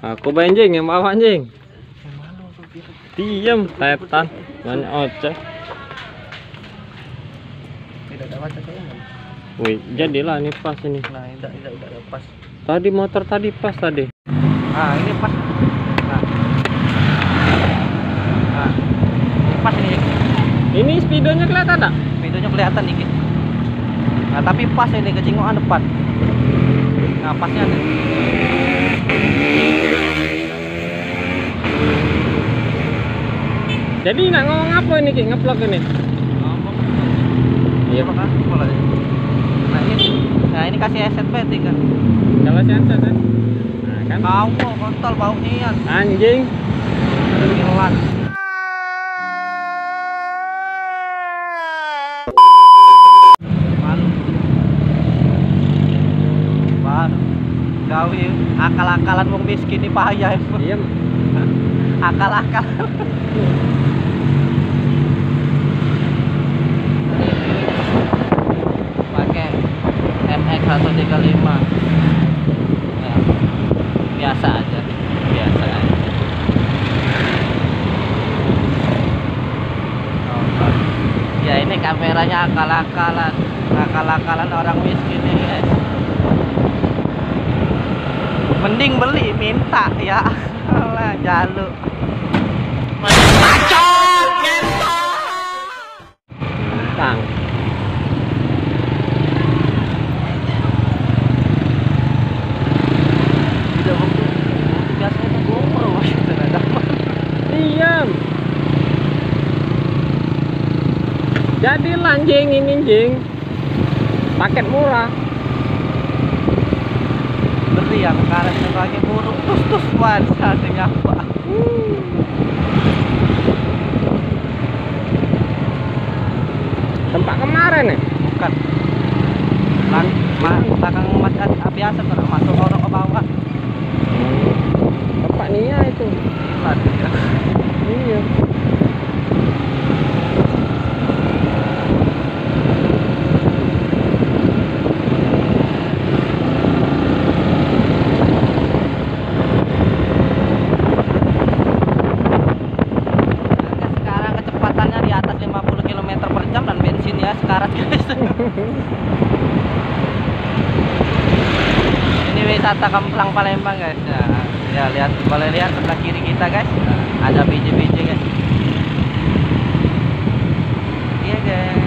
Aku anjing yang bawa anjing. Diam, setan. Banyak oceh. Tidak ada macet kayaknya. Wih, jadilah ini pas ini. Nah, tidak pas. Tadi motor tadi pas tadi. Ah, ini pas. Nah, ini pas ini. Ini speedonya kelihatan tak? Videonya kelihatan dikit. Nah, tapi pas ini kecingokan depan. Nah, pasnya nih. Jadi nak ngomong apa ini Ki? Ngeplok ini? Iya Pak. Nah, ini kasih SNP kan. Kalau sensor kan? Nah, kan? Bau kontol baunya ya. Anjing. Hilang. Gawe akal-akalan wong miskin ini payah. Iya. Akal-akal. Pakai MX 135. Ya, biasa aja. Ya ini kameranya akal-akalan orang miskin ini, guys. Mending beli minta ya. Alah jaluk. Tang. Tidak begitu. Biasanya itu GoPro ada. Diam. Jadilah anjing ini anjing. Paket murah. Beri yang karet sebagai buruk tus wan ada apa? Tempat kemarin nih. Bukan. Belakang masjid biasa kok masuk orang ke bawah. Tempat Nia itu. Ya. Iya. Sekarang kecepatannya di atas 50 km per jam dan bensin ya sekarat guys. Ini wisata Kemplang Palembang guys. Ya lihat, boleh lihat sebelah kiri kita guys. Ada biji-biji guys. Iya guys.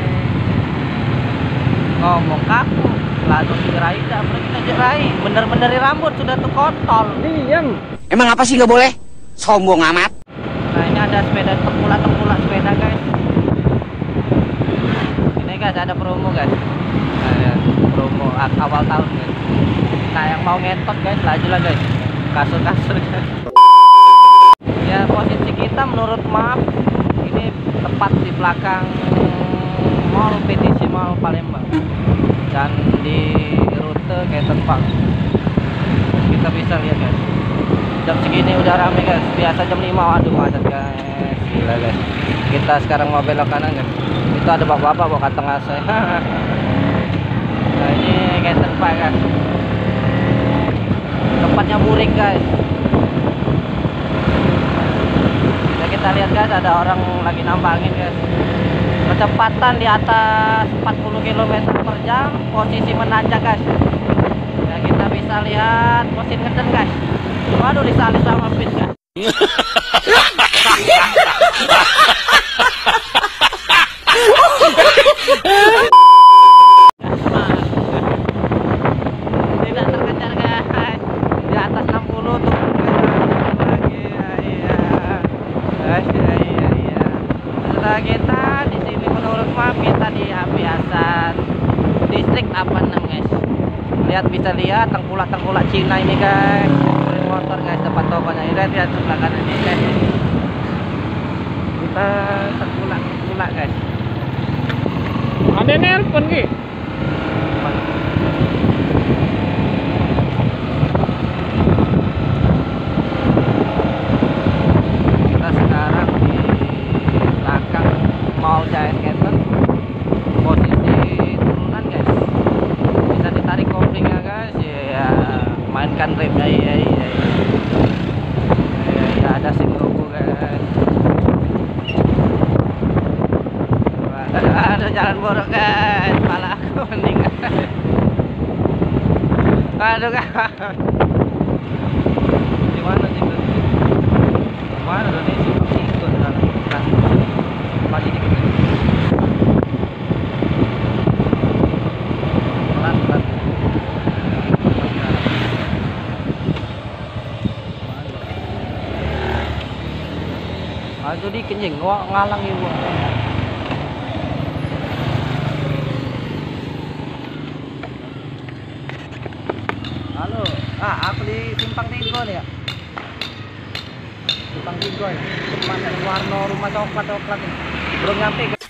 Ngomong kaku, lalu dijerai, tak perlu kita jerai. Bener-bener di rambut sudah tuh kontol. Diam. Emang apa sih nggak boleh? Sombong amat. Nah ini ada sepeda tempulak sepeda guys. Ini guys ada promo guys. Nah, ya, promo awal tahun guys. Nah yang mau ngetot guys laju lah guys. Kasur guys. Ya posisi kita menurut map ini tepat di belakang mall PTC Mall Palembang dan di rute Ketempang. Kita bisa lihat guys. Jam segini udah rame guys. Biasa jam 5 waduh macet guys. Gila guys. Kita sekarang mau belok kanan guys. Itu ada bapak-bapak bawa kantong AC. Nah ini Ketempang guys. Tempatnya burik guys. Nah, kita lihat guys ada orang lagi nambangin guys. Kecepatan di atas 40 km per jam. Posisi menanjak guys. Nah, kita bisa lihat posisi ngeden guys. Waduh disalip sama bis guys. Tidak terkejar guys. Di atas 60 tuh lagi. Iya. Guys, iya. Setelah kita di sini menurut map kita di Apiasan distrik 86 guys. Lihat bisa lihat tengkulak Cina ini guys. Motor guys depan tokonya ini lihat sebelah kanan ini guys. Kita tengkulak guys. Ada nelpon Ki. Kita sekarang di belakang Mall Giant Canyon. Posisi turunan guys. Bisa ditarik koplingnya guys. Ya mainkan remnya iya. Ada jalan borok guys, malah aku meninggal. Aduh guys. Di mana sih tuh? Mana tuh nih sih? Ikut kan. Lagi dikit. Pelan. Aduh dikit nying ngalang ibu. Halo, aku di Simpang Tigo nih ya. Simpang Tigo ya. Warna rumah coklat nih. Belum nyampe.